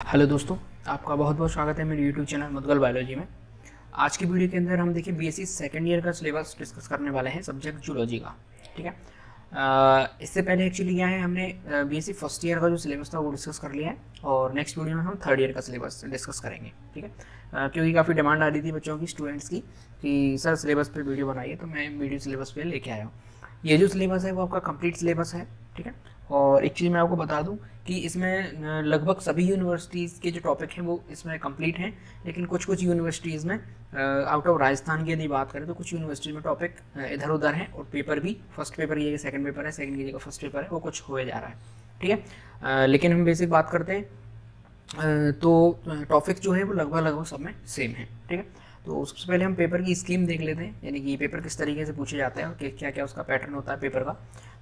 Hello दोस्तों, आपका बहुत बहुत स्वागत है मेरे यूट्यूब चैनल मुदगल बायोलॉजी में। आज की वीडियो के अंदर हम देखिए बीएससी सेकेंड ईयर का सिलेबस डिस्कस करने वाले हैं, सब्जेक्ट जूलॉजी का। ठीक है। इससे पहले एक्चुअली क्या है, हमने बीएससी फर्स्ट ईयर का जो सिलेबस था वो डिस्कस कर लिया है और नेक्स्ट वीडियो में हम थर्ड ईयर का सिलेबस डिस्कस करेंगे। ठीक है। क्योंकि काफ़ी डिमांड आ रही थी बच्चों की, स्टूडेंट्स की, कि सर सिलेबस पर वीडियो बनाइए, तो मैं वीडियो सिलेबस पे लेके आया हूँ। ये जो सिलेबस है वो आपका कंप्लीट सिलेबस है। ठीक है। और एक चीज़ मैं आपको बता दूं कि इसमें लगभग सभी यूनिवर्सिटीज़ के जो टॉपिक हैं वो इसमें कंप्लीट हैं, लेकिन कुछ कुछ यूनिवर्सिटीज़ में आउट ऑफ राजस्थान की यदि बात करें तो कुछ यूनिवर्सिटी में टॉपिक इधर उधर हैं और पेपर भी, फर्स्ट पेपर की जगह सेकंड पेपर है, सेकंड की जगह फर्स्ट पेपर है, वो कुछ होए जा रहा है। ठीक है। लेकिन हम बेसिक बात करते हैं तो टॉपिक जो है वो लगभग लगभग सब में सेम है। ठीक है। तो सबसे पहले हम पेपर की स्कीम देख लेते हैं, यानी कि पेपर किस तरीके से पूछे जाते हैं और क्या क्या उसका पैटर्न होता है पेपर का।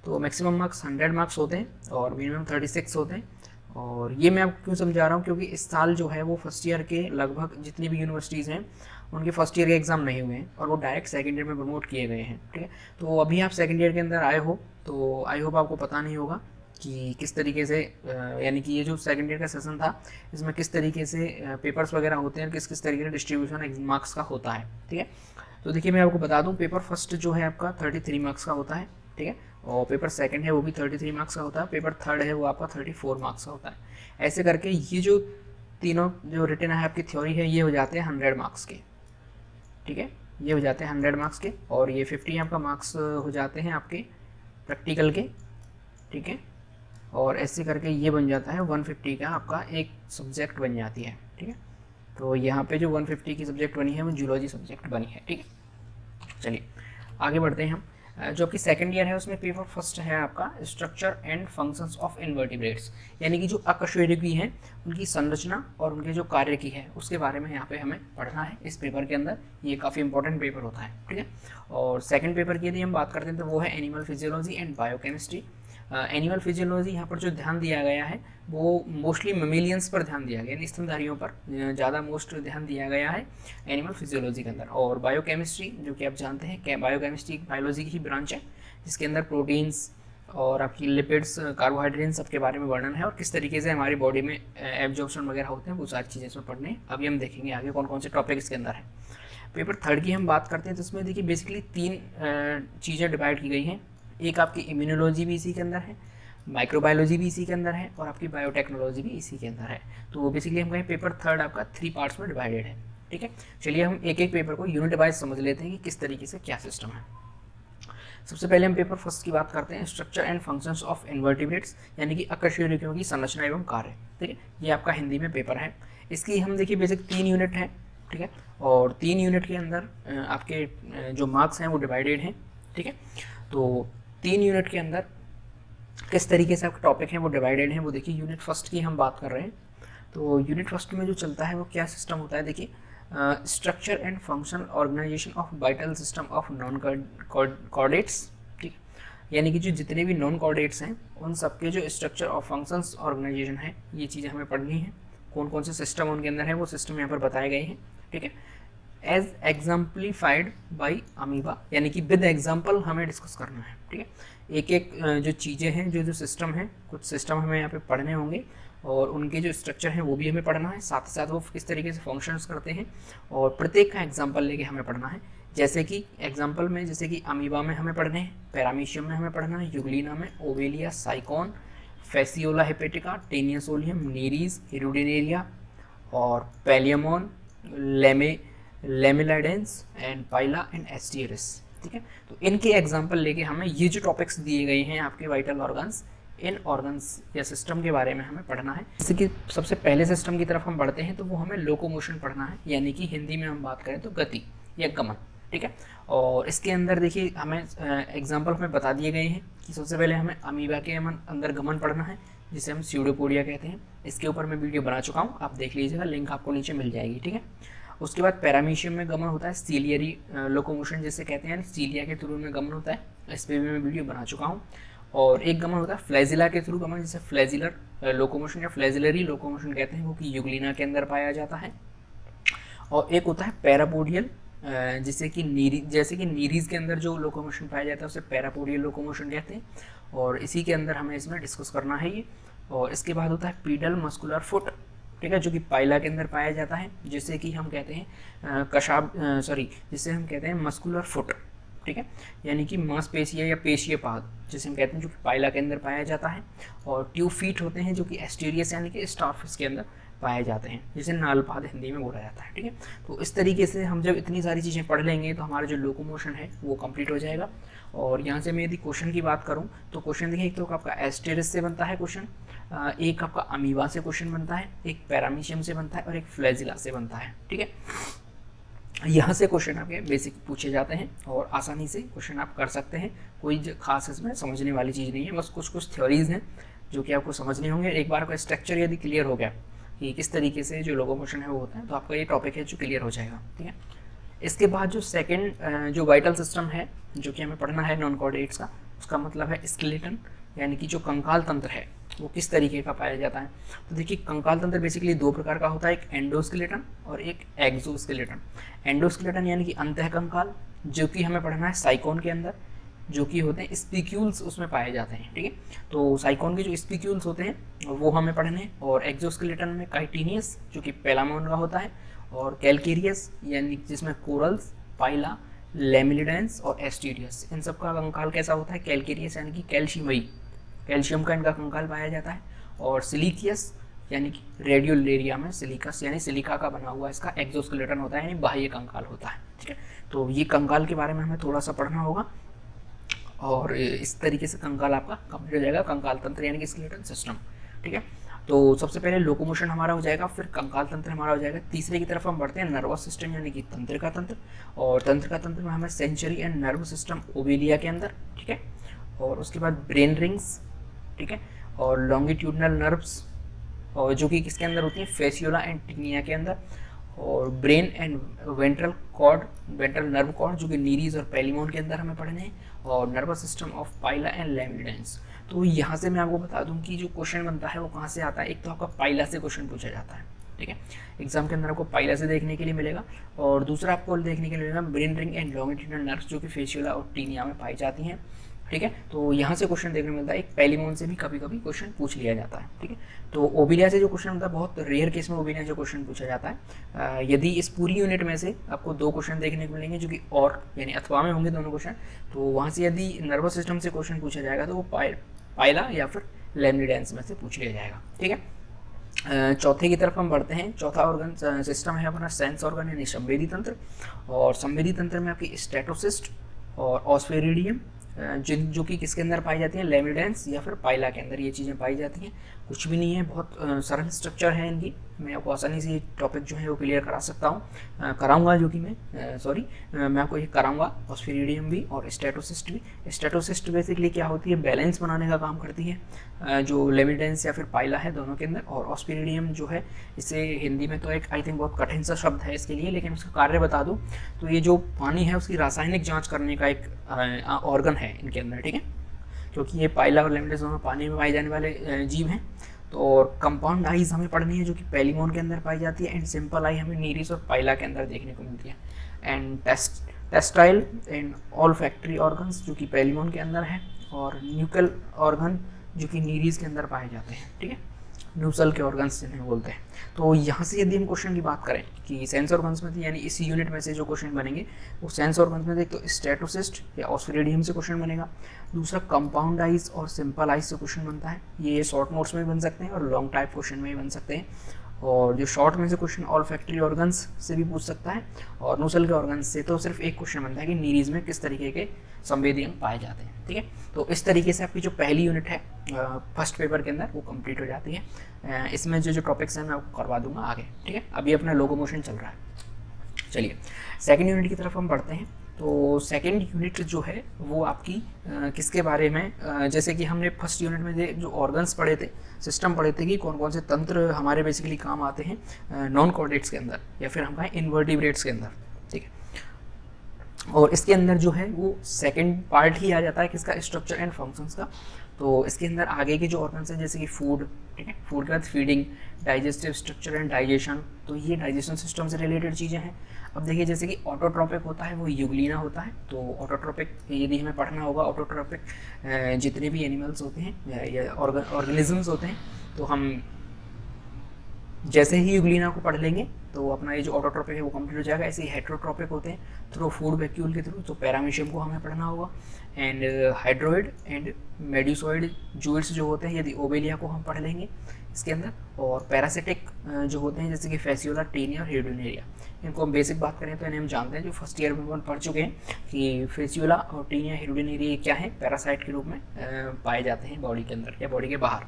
तो मैक्सिमम मार्क्स 100 मार्क्स होते हैं और मिनिमम 36 होते हैं। और ये मैं आपको क्यों समझा रहा हूँ, क्योंकि इस साल जो है वो फर्स्ट ईयर के लगभग जितनी भी यूनिवर्सिटीज़ हैं उनके फर्स्ट ईयर के एग्ज़ाम नहीं हुए हैं और वो डायरेक्ट सेकंड ईयर में प्रमोट किए गए हैं। ठीक है। तो अभी आप सेकंड ईयर के अंदर आए हो तो आई होप आपको पता नहीं होगा कि किस तरीके से, यानी कि ये जो सेकंड ईयर का सेशन था इसमें किस तरीके से पेपर्स वगैरह होते हैं, किस किस तरीके से डिस्ट्रीब्यूशन मार्क्स का होता है। ठीक है। तो देखिए मैं आपको बता दूं, पेपर फर्स्ट जो है आपका 33 मार्क्स का होता है। ठीक है। और पेपर सेकंड है वो भी 33 मार्क्स का होता है, पेपर थर्ड है वो आपका 34 मार्क्स का होता है। ऐसे करके ये जो तीनों जो रिटन है आपकी थ्योरी है ये हो जाते हैं 100 मार्क्स के। ठीक है। ये हो जाते हैं 100 मार्क्स के और ये 50 आपका मार्क्स हो जाते हैं आपके प्रैक्टिकल के। ठीक है। और ऐसे करके ये बन जाता है 150 का आपका एक सब्जेक्ट बन जाती है। ठीक है। तो यहाँ पे जो 150 की सब्जेक्ट बनी है वो जूलॉजी सब्जेक्ट बनी है। ठीक है। चलिए आगे बढ़ते हैं हम। जो आपकी सेकंड ईयर है उसमें पेपर फर्स्ट है आपका structure and functions of invertebrates, यानी कि जो अकशेरुकी हैं उनकी संरचना और उनके जो कार्य की है उसके बारे में यहाँ पे हमें पढ़ना है इस पेपर के अंदर। ये काफ़ी इंपॉर्टेंट पेपर होता है। ठीक है। और सेकंड पेपर की यदि हम बात करते हैं तो वो है animal physiology and biochemistry. Animal physiology यहाँ पर जो ध्यान दिया गया है वो मोस्टली मेमिलियंस पर ध्यान दिया गया, यानी स्तनधारियों पर ज़्यादा मोस्ट ध्यान दिया गया है एनिमल फिजियोलॉजी के अंदर। और बायोकेमिस्ट्री जो कि आप जानते हैं, बायोकेमिस्ट्री बायोलॉजी की ही ब्रांच है जिसके अंदर प्रोटीन्स और आपकी लिपिड्स, कार्बोहाइड्रेट्स सबके बारे में वर्णन है और किस तरीके से हमारी बॉडी में एब्जॉर्प्शन वगैरह होते हैं, वो सारी चीज़ें इसमें पढ़ने हैं। अभी हम देखेंगे आगे कौन कौन से टॉपिक इसके अंदर है। पेपर थर्ड की हम बात करते हैं तो इसमें देखिए बेसिकली 3 चीज़ें डिवाइड की गई हैं। एक आपकी इम्यूनोलॉजी भी इसी के अंदर है, माइक्रोबायोलॉजी भी इसी के अंदर है और आपकी बायोटेक्नोलॉजी भी इसी के अंदर है। तो वो बेसिकली हम कहें पेपर थर्ड आपका 3 पार्ट्स में डिवाइडेड है। ठीक है। चलिए हम एक एक पेपर को यूनिट वाइज समझ लेते हैं कि किस तरीके से क्या सिस्टम है। सबसे पहले हम पेपर फर्स्ट की बात करते हैं, structure and functions of invertebrates, यानी कि अकशेरुकियों की संरचना एवं कार्य। ठीक है। ये आपका हिंदी में पेपर है। इसकी हम देखिए बेसिक 3 यूनिट है। ठीक है। और 3 यूनिट के अंदर आपके जो मार्क्स हैं वो डिवाइडेड हैं। ठीक है। तो 3 यूनिट के अंदर किस तरीके से आपके टॉपिक हैं वो डिवाइडेड हैं, वो देखिए यूनिट फर्स्ट की हम बात कर रहे हैं। तो यूनिट फर्स्ट में जो चलता है वो क्या सिस्टम होता है, देखिए structure and function organisation of vital system of non chordates. ठीक है। यानी कि जो जितने भी नॉन कॉर्डेट्स हैं उन सबके जो स्ट्रक्चर और फंक्शंस ऑर्गेनाइजेशन है ये चीज़ें हमें पढ़नी है। कौन कौन से सिस्टम उनके अंदर है वो सिस्टम यहाँ पर बताए गए हैं। ठीक है। एज एग्जाम्पलीफाइड बाई अमीबा, यानी कि विद एग्जाम्पल हमें डिस्कस करना है। ठीक है। एक एक जो चीज़ें हैं, जो जो सिस्टम हैं, कुछ सिस्टम हमें यहाँ पे पढ़ने होंगे और उनके जो स्ट्रक्चर हैं वो भी हमें पढ़ना है, साथ ही साथ वो किस तरीके से फंक्शंस करते हैं और प्रत्येक का एग्जाम्पल लेके हमें पढ़ना है। जैसे कि एग्जाम्पल में, जैसे कि अमीबा में हमें पढ़ने हैं, पैरामीशियम में हमें पढ़ना है, यूग्लिना में, obelia, sycon, fasciola hepatica, taenia solium, nereis, hirudinaria और पैलियमोन, लेमिलाइडेंस एंड पाइला एंड एस्टियरिस। ठीक है। तो इनके एग्जाम्पल लेके हमें ये जो टॉपिक्स दिए गए हैं आपके वाइटल ऑर्गन्स, इन ऑर्गन्स या सिस्टम के बारे में हमें पढ़ना है। जैसे कि सबसे पहले सिस्टम की तरफ हम बढ़ते हैं तो वो हमें लोकोमोशन पढ़ना है, यानी कि हिंदी में हम बात करें तो गति या गमन। ठीक है। और इसके अंदर देखिए हमें एग्जाम्पल हमें बता दिए गए हैं कि सबसे पहले हमें अमीबा के अंदर गमन पढ़ना है जिसे हम स्यूडोपोडिया कहते हैं। इसके ऊपर मैं वीडियो बना चुका हूँ, आप देख लीजिएगा, लिंक आपको नीचे मिल जाएगी। ठीक है। उसके बाद पैरामीशियम में गमन होता है, सीलियरी लोकोमोशन जिसे कहते हैं, सीलिया के थ्रू में गमन होता है, इस पर भी मैं वीडियो बना चुका हूँ। और एक गमन होता है फ्लैजिला के थ्रू गमन, जिसे फ्लैजिलर लोकोमोशन या फ्लैजिलरी लोकोमोशन कहते हैं, वो कि यूग्लिना के अंदर पाया जाता है। और एक होता है पैरापोडियल, जैसे कि नीरीज के अंदर जो लोकोमोशन पाया जाता है उसे पैरापोडियल लोकोमोशन कहते हैं और इसी के अंदर हमें इसमें डिस्कस करना है ये। और इसके बाद होता है पीडल मस्कुलर फुट, ठीक है, जो कि पाइला के अंदर पाया जाता है, जिसे कि हम कहते हैं जिसे हम कहते हैं मस्कुलर फुट, ठीक है, यानी कि मांसपेशिया या पेशीय पाद जिसे हम कहते हैं, जो कि पाइला के अंदर पाया जाता है। और ट्यूब फीट होते हैं जो कि एस्टेरियस यानी कि स्टारफिश के अंदर पाए जाते हैं, जिसे नालपाद हिंदी में बोला जाता है, ठीक है। तो इस तरीके से हम जब इतनी सारी चीज़ें पढ़ लेंगे तो हमारा जो लोकोमोशन है वो कंप्लीट हो जाएगा। और यहाँ से मैं यदि क्वेश्चन की बात करूँ तो क्वेश्चन देखिए, एक तो आपका एस्टेरिस से बनता है क्वेश्चन, एक आपका अमीबा से क्वेश्चन बनता है, एक पैरामीशियम से बनता है और एक फ्लैजिला से बनता है, ठीक है। यहाँ से क्वेश्चन आपके बेसिक पूछे जाते हैं और आसानी से क्वेश्चन आप कर सकते हैं, कोई खास इसमें समझने वाली चीज़ नहीं है, बस कुछ थ्योरीज हैं जो कि आपको समझने होंगे। एक बार का स्ट्रक्चर यदि क्लियर हो गया कि किस तरीके से जो लोकोमोशन है वो होता है, तो आपका ये टॉपिक है जो क्लियर हो जाएगा, ठीक है। इसके बाद जो सेकंड जो वाइटल सिस्टम है जो कि हमें पढ़ना है नॉन कोऑर्डिनेट्स का, उसका मतलब है स्केलेटन, यानी कि जो कंकाल तंत्र है वो किस तरीके का पाया जाता है। तो देखिए, कंकाल तंत्र बेसिकली दो प्रकार का होता है, एक एंडोस्केलेटन और एक एक्सोस्केलेटन। एंडोस्केलेटन यानी कि अंतः कंकाल, जो कि हमें पढ़ना है साइकोन के अंदर, जो कि होते हैं स्पिक्यूल्स उसमें पाए जाते हैं, ठीक है। तो साइकोन के जो स्पिक्यूल्स होते हैं वो हमें पढ़ने हैं। और एक्सोस्केलेटन में काइटिनियस जो कि पेलामोन का होता है, और कैलकेरियस यानी जिसमें कोरल्स, पाइला, लेमिलिडेंस और एस्टीरियस, इन सब का कंकाल कैसा होता है, कैलकेरियस यानी कि कैल्शियमई, कैल्शियम का इनका कंकाल पाया जाता है। और सिलिकियस यानी कि रेडियोलेरिया में सिलिकस यानी सिलिका का बना हुआ इसका एक्सोस्केलेटन होता है, यानी बाह्य कंकाल होता है, ठीक है। तो ये कंकाल के बारे में हमें थोड़ा सा पढ़ना होगा और इस तरीके से कंकाल आपका कंप्लीट हो जाएगा, कंकाल तंत्र यानी कि स्केलेटन सिस्टम, ठीक है। तो सबसे पहले लोकोमोशन हमारा हो जाएगा, फिर कंकाल तंत्र हमारा हो जाएगा। तीसरे की तरफ हम बढ़ते हैं नर्वस सिस्टम यानी कि तंत्र का तंत्र, और तंत्र का तंत्र में हमें सेंचुरी एंड नर्व सिस्टम ओवेलिया के अंदर, ठीक है। और उसके बाद ब्रेन रिंग्स, ठीक है, और लॉन्गिट्यूडनल नर्व्स, और जो कि किसके अंदर होती है, फेसियोला एंड टिनिया के अंदर। और brain and ventral cord, ventral nerve cord जो कि नीरीज और पेलिमोन के अंदर हमें पढ़ने हैं। और nervous system of pila and lamellidens. तो यहाँ से मैं आपको बता दूं कि जो क्वेश्चन बनता है वो कहाँ से आता है। एक तो आपका पाइला से क्वेश्चन पूछा जाता है, ठीक है, एग्जाम के अंदर आपको पाइला से देखने के लिए मिलेगा। और दूसरा आपको देखने के लिए मिलेगा brain ring and longitudinal nerves जो कि फेसियोला और टीनिया में पाई जाती हैं, ठीक है। तो यहाँ से क्वेश्चन देखने मिलता है। एक पेलिमोन से भी कभी कभी क्वेश्चन पूछ लिया जाता है, ठीक है। तो ओबिलिया से जो क्वेश्चन होता है, बहुत रेयर केस में ओबिलिया से क्वेश्चन पूछा जाता है। यदि इस पूरी यूनिट में से आपको दो क्वेश्चन देखने को मिलेंगे जो कि और यानी अथवा में होंगे दोनों क्वेश्चन, तो वहाँ से यदि नर्वस सिस्टम से क्वेश्चन पूछा जाएगा तो वो पाइला या फिर लेमिडेंस में से पूछ लिया जाएगा, ठीक है। चौथे की तरफ हम बढ़ते हैं। चौथा ऑर्गन सिस्टम है अपना सेंस ऑर्गन यानी संवेदी तंत्र। और संवेदी तंत्र में आपकी स्टेटोसिस्ट और ऑस्फेरिडियम जो कि किसके अंदर पाई जाती हैं, लेमिडेंस या फिर पाइला के अंदर ये चीज़ें पाई जाती हैं। कुछ भी नहीं है, बहुत सरल स्ट्रक्चर है इनकी। मैं आपको आसानी से ये टॉपिक जो है वो क्लियर करा सकता हूँ, कराऊंगा, जो कि मैं आपको ये कराऊंगा। ऑस्फेरिडियम भी और स्टेटोसिस्ट भी। स्टेटोसिस्ट बेसिकली क्या होती है, बैलेंस बनाने का काम करती है, जो लेमिडेंस या फिर पाइला है दोनों के अंदर। और ऑस्फेरिडियम जो है, इसे हिंदी में तो एक आई थिंक बहुत कठिन सा शब्द है इसके लिए, लेकिन उसका कार्य बता दूँ तो ये जो पानी है उसकी रासायनिक जाँच करने का एक ऑर्गन है इनके अंदर, ठीक है, क्योंकि ये पाइला और लेमिडेंस दोनों पानी में पाए जाने वाले जीव हैं। तो और कंपाउंड आइज हमें पढ़नी है जो कि पेलिमोन के अंदर पाई जाती है। एंड सिंपल आई हमें नीरिस और पाइला के अंदर देखने को मिलती है। And textile and olfactory organs जो कि पेलिमोन के अंदर है। और न्यूकल ऑर्गन जो कि नीरिस के अंदर पाए जाते हैं, ठीक है, न्यूसल के ऑर्गन्स जिन्हें बोलते हैं। तो यहाँ से यदि हम क्वेश्चन की बात करें कि सेंस ऑर्गन्स में यानी इस यूनिट में से जो क्वेश्चन बनेंगे वो सेंस ऑर्गन्स में एक तो स्टेटोसिस्ट या ऑस्फेरिडियम से क्वेश्चन बनेगा। दूसरा कंपाउंड आइज और सिंपल आइज से क्वेश्चन बनता है। ये शॉर्ट नोट्स में भी बन सकते हैं और लॉन्ग टाइप क्वेश्चन में भी बन सकते हैं। और जो शॉर्ट में से क्वेश्चन ऑल्फैक्टरी ऑर्गन्स से भी पूछ सकता है। और नूसल के ऑर्गन्स से तो सिर्फ एक क्वेश्चन बनता है कि नीरीज में किस तरीके के संवेदी अंग पाए जाते हैं, ठीक है। तो इस तरीके से आपकी जो पहली यूनिट है फर्स्ट पेपर के अंदर वो कंप्लीट हो जाती है। इसमें जो टॉपिक्स हैं मैं आपको करवा दूंगा आगे, ठीक है। अभी अपना लोकोमोशन चल रहा है। चलिए सेकेंड यूनिट की तरफ हम बढ़ते हैं। तो सेकेंड यूनिट जो है वो आपकी किसके बारे में, जैसे कि हमने फर्स्ट यूनिट में जो ऑर्गन्स पढ़े थे, सिस्टम पढ़े थे कि कौन कौन से तंत्र हमारे बेसिकली काम आते हैं नॉन कोऑर्डिनेट्स के अंदर या फिर हम कहें इन्वर्टिब्रेट्स के अंदर, ठीक है। और इसके अंदर जो है वो सेकंड पार्ट ही आ जाता है किसका, स्ट्रक्चर एंड फंक्शंस का। तो इसके अंदर आगे के जो ऑर्गन्स हैं जैसे कि फूड, ठीक है, फूड के बाद feeding, digestive structure and digestion, तो ये डाइजेशन सिस्टम से रिलेटेड चीज़ें हैं। अब देखिए जैसे कि ऑटोट्रोपिक होता है वो यूग्लिना होता है। तो ऑटोट्रोपिक यदि हमें पढ़ना होगा, ऑटोट्रोपिक जितने भी एनिमल्स होते हैं या ऑर्गेनिजम्स होते हैं, तो हम जैसे ही यूग्लिना को पढ़ लेंगे तो अपना ये जो ऑटोट्रोपिक है वो कंप्लीट हो जाएगा। ऐसे ही हेट्रोट्रोपिक होते हैं थ्रू फूड वैक्यूल के थ्रू, तो पैरामीशियम को हमें पढ़ना होगा। एंड हाइड्रोइड एंड मेड्यूसॉइड जूइड्स जो होते हैं, यदि ओबेलिया को हम पढ़ लेंगे इसके अंदर। और पैरासिटिक जो होते हैं जैसे कि फेसियोला, टेनिया और हेडोनेरिया, इनको हम बेसिक बात करें तो इन्हें हम जानते हैं, जो फर्स्ट ईयर में हम पढ़ चुके हैं कि फेसियोला और टेनिया, हेडोनेरिया क्या है, पैरासाइट के रूप में पाए जाते हैं बॉडी के अंदर या बॉडी के बाहर।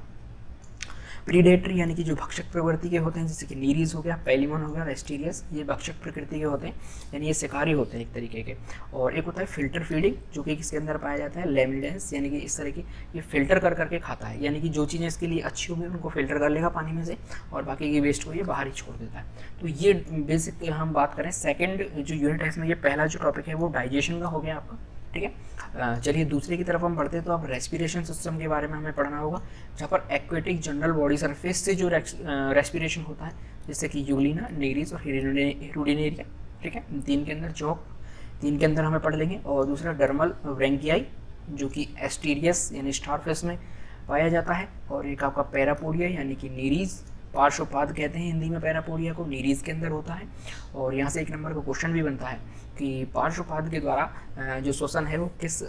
प्रीडेटरी यानी कि जो भक्षक प्रवृत्ति के होते हैं, जैसे कि नीरीज हो गया, पेलिमन हो गया, एस्टीरियस, ये भक्षक प्रकृति के होते हैं, यानी ये शिकारी होते हैं एक तरीके के। और एक होता है फिल्टर फीडिंग, जो कि किसके अंदर पाया जाता है, लेमिडेंस, यानी कि इस तरह की ये फिल्टर कर करके खाता है, यानी कि जो चीज़ें इसके लिए अच्छी होंगी उनको फिल्टर कर लेगा पानी में से और बाकी की वेस्ट को ये बाहर ही छोड़ देता है। तो ये बेसिक हम बात करें सेकेंड जो यूनिट है इसमें, ये पहला जो टॉपिक है वो डाइजेशन का हो गया आपका, ठीक है। चलिए दूसरे की तरफ हम बढ़ते हैं, तो अब रेस्पिरेशन सिस्टम के बारे में हमें पढ़ना होगा, जहाँ पर एक्वेटिक जनरल बॉडी सरफेस से जो रेस्पिरेशन होता है, जैसे कि यूग्लिना, नेग्रिस और हेडोनेरिया, ठीक है, तीन के अंदर जॉक, तीन के अंदर हमें पढ़ लेंगे। और दूसरा डर्मल ब्रैंकियाई, जो कि एस्टीरियस यानी स्टारफिश में पाया जाता है। और एक आपका पैरापोडिया यानी कि नीरीज, पार्श्वपाद कहते हैं हिंदी में पैरापोडिया को, नीरीज के अंदर होता है। और यहाँ से एक नंबर का क्वेश्चन भी बनता है कि पार्श्वपाद के द्वारा जो श्वसन है वो किस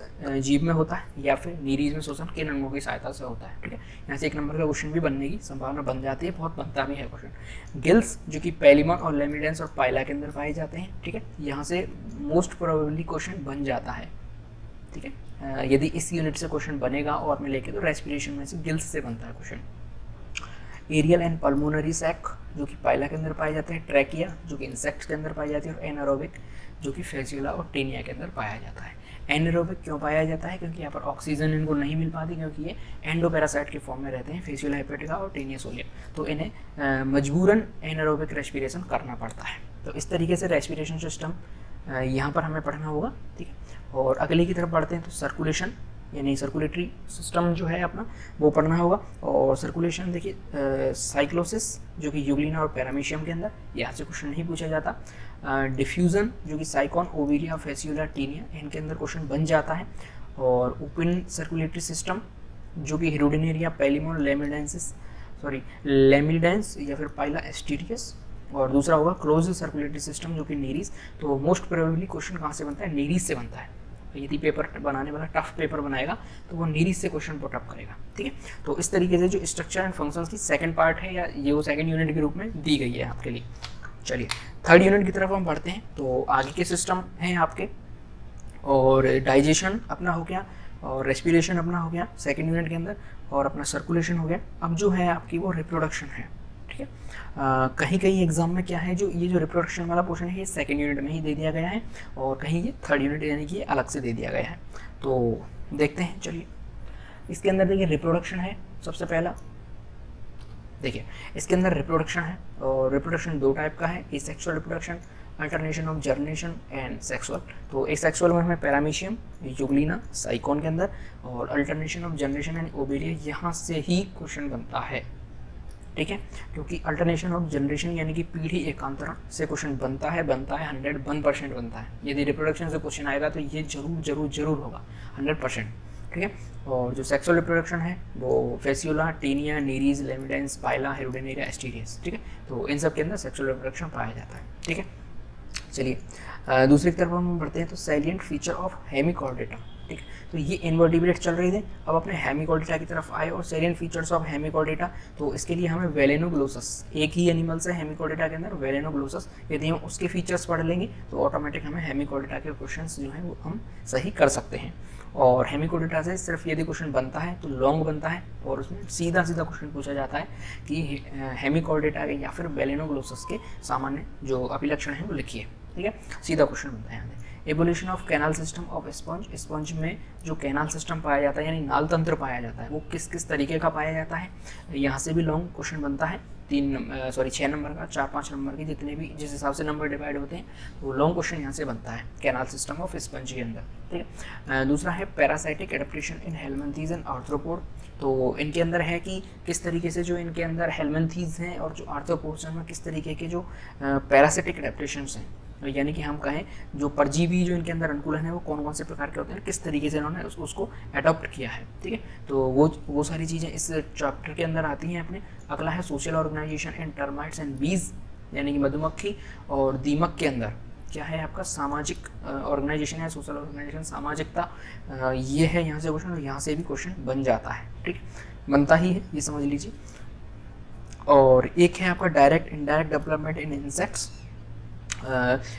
जीव में होता है, या फिर नीरीज में श्वसन किन अंगों की सहायता से होता है, ठीक है। यहाँ से एक नंबर का क्वेश्चन भी बनने की संभावना बन जाती है, बहुत बनता भी है क्वेश्चन। गिल्स जो कि पेलिमन और लेमिडेंस और पाइला के अंदर पाए जाते हैं, ठीक है, यहाँ से मोस्ट प्रोबेबली क्वेश्चन बन जाता है, ठीक है। यदि इस यूनिट से क्वेश्चन बनेगा और में लेके तो रेस्पिरेशन में से गिल्स से बनता है question. Aerial and pulmonary sac जो कि पाइला के अंदर पाए जाते हैं, ट्रैकिया जो कि इंसेक्ट्स के अंदर पाई जाती है, और एनारोबिक जो कि फेसियोला और टेनिया के अंदर पाया जाता है। एनारोबिक क्यों पाया जाता है, क्योंकि यहाँ पर ऑक्सीजन इनको नहीं मिल पाती, क्योंकि ये एंडोपैरासाइट के फॉर्म में रहते हैं, फेसियोला हेपेटिका और टेनिया सोलिया, तो इन्हें मजबूरन एनारोबिक रेस्पिरेशन करना पड़ता है। तो इस तरीके से रेस्पिरेशन सिस्टम यहाँ पर हमें पढ़ना होगा, ठीक है। और अगले की तरफ बढ़ते हैं तो सर्कुलेशन यानी सर्कुलेटरी सिस्टम जो है अपना वो पढ़ना होगा। और सर्कुलेशन देखिए, साइक्लोसिस जो कि यूग्लिना और पैरामीशियम के अंदर, यहाँ से क्वेश्चन नहीं पूछा जाता। डिफ्यूज़न जो कि साइकॉन, ओवेरिया, फेसियोला, टीनिया, इनके अंदर क्वेश्चन बन जाता है। और ओपन सर्कुलेटरी सिस्टम जो कि हेडोनेरिया, पेलिमन, लेमिडेंस या फिर पाइला एस्टीरियस। और दूसरा होगा क्लोज सर्कुलेटरी सिस्टम जो कि नीरीज। तो मोस्ट प्रोबेबली क्वेश्चन कहाँ से बनता है, नीरीज से बनता है। यदि पेपर बनाने वाला टफ पेपर बनाएगा तो वो नीरीज से क्वेश्चन पुटअप करेगा, ठीक है। तो इस तरीके से जो स्ट्रक्चर एंड फंक्शंस की सेकंड पार्ट है, या ये वो सेकंड यूनिट के रूप में दी गई है आपके लिए। चलिए थर्ड यूनिट की तरफ हम बढ़ते हैं। तो आगे के सिस्टम हैं आपके, और डाइजेशन अपना हो गया, और रेस्पिरेशन अपना हो गया सेकेंड यूनिट के अंदर, और अपना सर्कुलेशन हो गया। अब जो है आपकी वो रिप्रोडक्शन है, ठीक है। कहीं कहीं एग्जाम में क्या है, जो ये जो रिप्रोडक्शन वाला पोर्शन है ये सेकंड यूनिट में ही दे दिया गया है, और कहीं ये थर्ड यूनिट यानी कि अलग से दे दिया गया है। तो देखते हैं, चलिए इसके अंदर देखिए रिप्रोडक्शन है सबसे पहला। देखिए इसके अंदर रिप्रोडक्शन है, और रिप्रोडक्शन दो टाइप का है, asexual reproduction, alternation of germination and sexual. तो एसेक्सुअल में हमें पैरामीशियम, यूग्लिना, साइकॉन के अंदर, और अल्टरनेशन ऑफ जनरेशन एंड ओवेरिया, यहाँ से ही क्वेश्चन बनता है, ठीक है। क्योंकि अल्टरनेशन ऑफ जनरेशन यानी कि पीढ़ी एकांतरण से क्वेश्चन बनता है 101% बनता है। यदि रिप्रोडक्शन से क्वेश्चन आएगा तो ये जरूर होगा 100%, ठीक है। और जो सेक्सुअल रिप्रोडक्शन है वो फेसियोला, टेनिया, नीरीज, लेमिडेंस, पाइला, हेडोनेरिया, एस्टीरियस, ठीक है। तो इन सब के अंदर सेक्सुअल रिप्रोडक्शन पाया जाता है, ठीक है। चलिए दूसरी तरफ हम बढ़ते हैं, तो सैलिएंट फीचर ऑफ हेमिकॉर्डेटा, ठीक है। तो ये इनवर्टिब्रेट चल रहे थे, अब अपने हेमिकॉर्डेटा की तरफ आए, और सैलिएंट फीचर्स ऑफ हेमिकॉर्डेटा, तो इसके लिए हमें वेलेनोग्लोसस, एक ही एनिमल्स है हेमिकॉर्डेटा के अंदर, वेलेनोग्लोसस, यदि हम उसके फीचर्स पढ़ लेंगे तो ऑटोमेटिक हमें हेमिकॉर्डेटा के क्वेश्चंस जो हैं वो हम सही कर सकते हैं। और हेमिकॉर्डेटा से सिर्फ यदि क्वेश्चन बनता है तो लॉन्ग बनता है, और उसमें सीधा क्वेश्चन पूछा जाता है कि हेमिकॉर्डेटा के या फिर वेलेनोग्लोसस के सामान्य जो अभिलक्षण हैं वो लिखिए, ठीक है। सीधा क्वेश्चन बनता है यहाँ से। Evolution of canal system of sponge, sponge में जो कैनाल सिस्टम पाया जाता है यानी नाल तंत्र पाया जाता है वो किस किस तरीके का पाया जाता है, यहाँ से भी लॉन्ग क्वेश्चन बनता है। 6 नंबर का, 4-5 नंबर के जितने भी जिस हिसाब से नंबर डिवाइड होते हैं वो लॉन्ग क्वेश्चन यहाँ से बनता है कैनाल सिस्टम ऑफ स्पंज के अंदर, ठीक है। दूसरा है parasitic adaptation in helminths and arthropod. तो इनके अंदर है कि किस तरीके से जो इनके अंदर हेलमिंथीज हैं और जो आर्थ्रोपोड्स हैं किस तरीके के जो पैरासाइटिक एडेप्टेशंस हैं, यानी कि हम कहें जो परजीवी जो इनके अंदर अनुकूलन है वो कौन कौन से प्रकार के होते हैं, किस तरीके से इन्होंने उसको अडॉप्ट किया है। ठीक है, तो वो सारी चीज़ें इस चैप्टर के अंदर आती हैं अपने। अगला है social organisation and termites and bees, यानी कि मधुमक्खी और दीमक के अंदर क्या है आपका सामाजिक ऑर्गेनाइजेशन है, सोशल ऑर्गेनाइजेशन, सामाजिकता, ये है यहाँ से क्वेश्चन, और यहाँ से भी क्वेश्चन बन जाता है। ठीक, बनता ही है, ये समझ लीजिए। और एक है आपका direct indirect development in insects,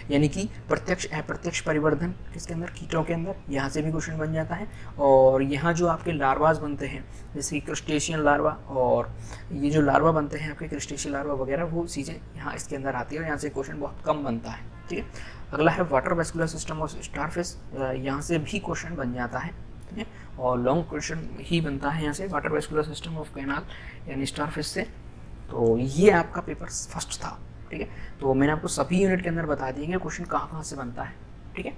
यानी कि प्रत्यक्ष अप्रत्यक्ष परिवर्धन किसके अंदर, कीटों के अंदर, यहाँ से भी क्वेश्चन बन जाता है। और यहाँ जो आपके लार्वाज बनते हैं जैसे कि क्रस्टेशियन लार्वा, और ये जो लार्वा बनते हैं आपके क्रस्टेशियन लार्वा वगैरह, वो चीज़ें यहाँ इसके अंदर आती है और यहाँ से क्वेश्चन बहुत कम बनता है। ठीक है, अगला है water vascular system of starfish, यहाँ से भी क्वेश्चन बन जाता है। ठीक है, और लॉन्ग क्वेश्चन ही बनता है यहाँ से water vascular system of canal यानी स्टारफिश से। तो ये आपका पेपर फर्स्ट था। ठीक है, तो मैंने आपको सभी यूनिट के अंदर बता दिया कि क्वेश्चन कहाँ कहाँ से बनता है। ठीक है,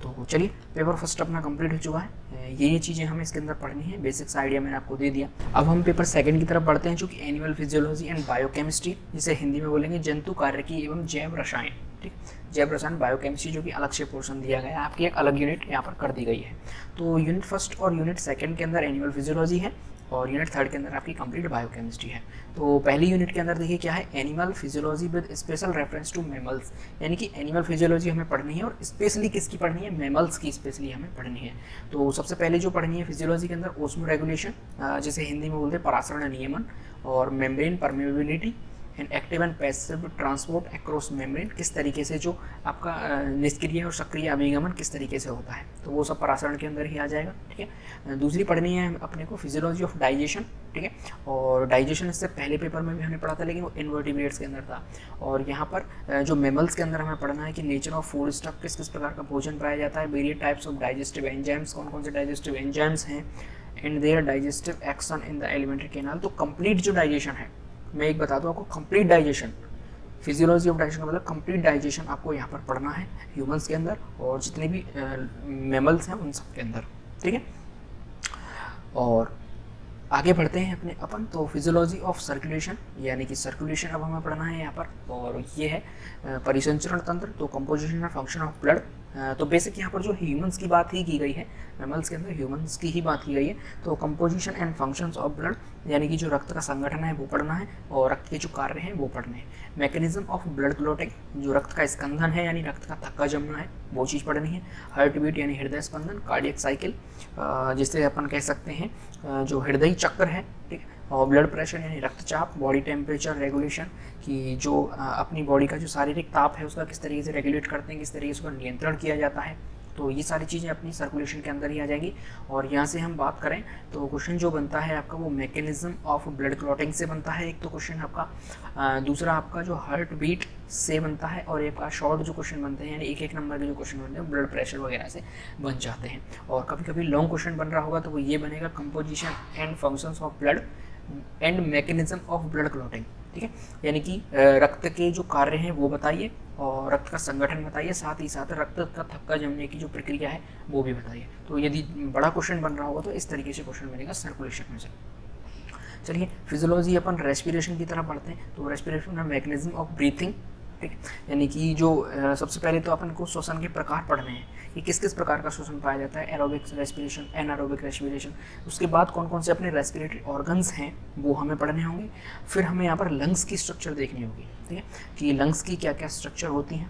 तो चलिए पेपर फर्स्ट अपना कंप्लीट हो चुका है। ये चीज़ें हमें इसके अंदर पढ़नी है, बेसिक्स आइडिया मैंने आपको दे दिया। अब हम पेपर सेकंड की तरफ बढ़ते हैं, जो कि एनिमल फिजियोलॉजी एंड बायोकेमिस्ट्री, जिसे हिंदी में बोलेंगे जंतु कार्यकी एवं जैव रसायन। ठीक, जैव रसायन बायोकेमिस्ट्री, जो कि अलग से पोर्शन दिया गया है, आपकी एक अलग यूनिट यहाँ पर कर दी गई है। तो यूनिट फर्स्ट और यूनिट सेकेंड के अंदर एनिमल फिजियोलॉजी है और यूनिट थर्ड के अंदर आपकी कंप्लीट बायोकेमिस्ट्री है। तो पहली यूनिट के अंदर देखिए क्या है, animal physiology with special reference to mammals, यानी कि एनिमल फिजियोलॉजी हमें पढ़नी है और स्पेशली किसकी पढ़नी है, मैमल्स की स्पेशली हमें पढ़नी है। तो सबसे पहले जो पढ़नी है फिजियोलॉजी के अंदर ओस्मो रेगुलेशन, जिसे हिंदी में बोलते हैं परासरण नियमन, और membrane permeability and active and passive transport across membrane, किस तरीके से जो आपका निष्क्रिय और सक्रिय अभिगमन किस तरीके से होता है, तो वो सब परासरण के अंदर ही आ जाएगा। ठीक है, दूसरी पढ़नी है अपने को फिजियोलॉजी ऑफ डाइजेशन। ठीक है, और डाइजेशन इससे पहले पेपर में भी हमने पढ़ा था, लेकिन वो इनवर्टिब्रेट्स के अंदर था। और यहाँ पर जो मेमल्स के अंदर हमें पढ़ना है कि नेचर ऑफ फूड स्टॉक, किस किस प्रकार का भोजन पाया जाता है, various types of digestive enzymes, कौन कौन से डाइजेस्टिव एंजाइम्स हैं, and their digestive action in the alimentary canal. तो कंप्लीट जो डाइजेशन है, मैं एक बता दूं आपको, complete digestion, physiology of digestion का मतलब कंप्लीट डाइजेशन आपको यहाँ पर पढ़ना है ह्यूमंस के अंदर और जितने भी मैमल्स हैं उन सब के अंदर। ठीक है, और आगे बढ़ते हैं अपने अपन। तो फिजियोलॉजी ऑफ सर्कुलेशन, यानी कि सर्कुलेशन अब हमें पढ़ना है यहाँ पर, और ये है परिसंचरण तंत्र, तो composition and function of blood. तो बेसिक यहाँ पर जो ह्यूमंस की बात ही की गई है, मैमल्स के अंदर ह्यूमंस की ही बात की गई है। तो composition and functions of blood, यानी कि जो रक्त का संगठन है वो पढ़ना है और रक्त के जो कार्य हैं वो पढ़ने हैं। मैकेनिज्म ऑफ ब्लड क्लॉटिंग, जो रक्त का स्कंदन है यानी रक्त का थक्का जमना है, वो चीज़ पढ़नी है। हार्ट बीट यानी हृदय स्पंदन, कार्डियक साइकिल, जिसे अपन कह सकते हैं जो हृदय चक्र है। ठीक है, और ब्लड प्रेशर यानी रक्तचाप, बॉडी टेम्परेचर रेगुलेशन, कि जो अपनी बॉडी का जो शारीरिक ताप है उसका किस तरीके से रेगुलेट करते हैं, किस तरीके से उसका नियंत्रण किया जाता है। तो ये सारी चीज़ें अपनी सर्कुलेशन के अंदर ही आ जाएगी। और यहाँ से हम बात करें तो क्वेश्चन जो बनता है आपका वो मैकेनिज्म ऑफ ब्लड क्लॉटिंग से बनता है, एक तो क्वेश्चन आपका, दूसरा आपका जो हार्ट बीट से बनता है, और एक शॉर्ट जो क्वेश्चन बनते हैं यानी एक नंबर के जो क्वेश्चन बनते हैं ब्लड प्रेशर वगैरह से बन जाते हैं। और कभी कभी लॉन्ग क्वेश्चन बन रहा होगा तो वो ये बनेगा, composition and functions of blood and mechanism of blood clotting. ठीक है, यानी कि रक्त के जो कार्य हैं वो बताइए और रक्त का संगठन बताइए, साथ ही साथ रक्त का थक्का जमने की जो प्रक्रिया है वो भी बताइए। तो यदि बड़ा क्वेश्चन बन रहा होगा तो इस तरीके से क्वेश्चन बनेगा सर्कुलेशन में से। चलिए फिजियोलॉजी अपन रेस्पिरेशन की तरफ बढ़ते हैं। तो रेस्पिरेशन में मैकेनिज्म ऑफ ब्रीथिंग, ठीक है, यानी कि जो सबसे पहले तो अपन को श्वसन के प्रकार पढ़ने हैं कि किस किस प्रकार का श्वसन पाया जाता है, एरोबिक रेस्पिरेशन, एनारोबिक रेस्पिरेशन। उसके बाद कौन कौन से अपने रेस्पिरेटरी ऑर्गन्स हैं वो हमें पढ़ने होंगे। फिर हमें यहाँ पर लंग्स की स्ट्रक्चर देखनी होगी, ठीक है, कि लंग्स की क्या क्या स्ट्रक्चर होती हैं।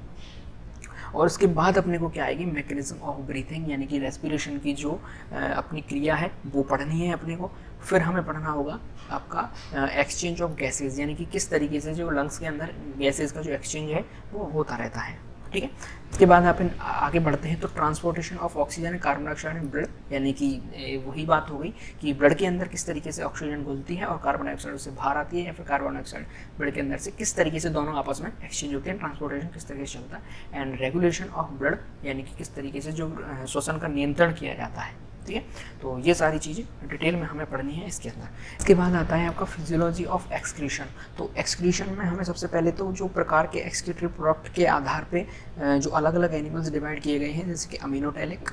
और उसके बाद अपने को क्या आएगी, मैकेनिज्म ऑफ ब्रीथिंग, यानी कि रेस्पिरेशन की जो अपनी क्रिया है वो पढ़नी है अपने को। फिर हमें पढ़ना होगा आपका एक्सचेंज ऑफ गैसेज, यानी कि किस तरीके से जो लंग्स के अंदर गैसेज का जो एक्सचेंज है वो होता रहता है। ठीक है, इसके बाद अपन आगे बढ़ते हैं तो transportation of oxygen, carbon dioxide in blood, यानी कि वही बात हो गई कि ब्लड के अंदर किस तरीके से ऑक्सीजन घुलती है और कार्बन डाइऑक्साइड उससे बाहर आती है, या फिर कार्बन डाइऑक्साइड ब्लड के अंदर से किस तरीके से दोनों आपस में एक्सचेंज होते हैं, ट्रांसपोर्टेशन किस तरीके से चलता है। एंड रेगुलेशन ऑफ ब्लड, यानी कि किस तरीके से जो श्वसन का नियंत्रण किया जाता है। ठीक है, तो ये सारी चीज़ें डिटेल में हमें पढ़नी है इसके अंदर। इसके बाद आता है आपका फिजियोलॉजी ऑफ एक्सक्रीशन। तो एक्सक्रीशन में हमें सबसे पहले तो जो प्रकार के एक्सक्रीटरी प्रोडक्ट के आधार पे जो अलग अलग एनिमल्स डिवाइड किए गए हैं, जैसे कि अमीनोटैलिक,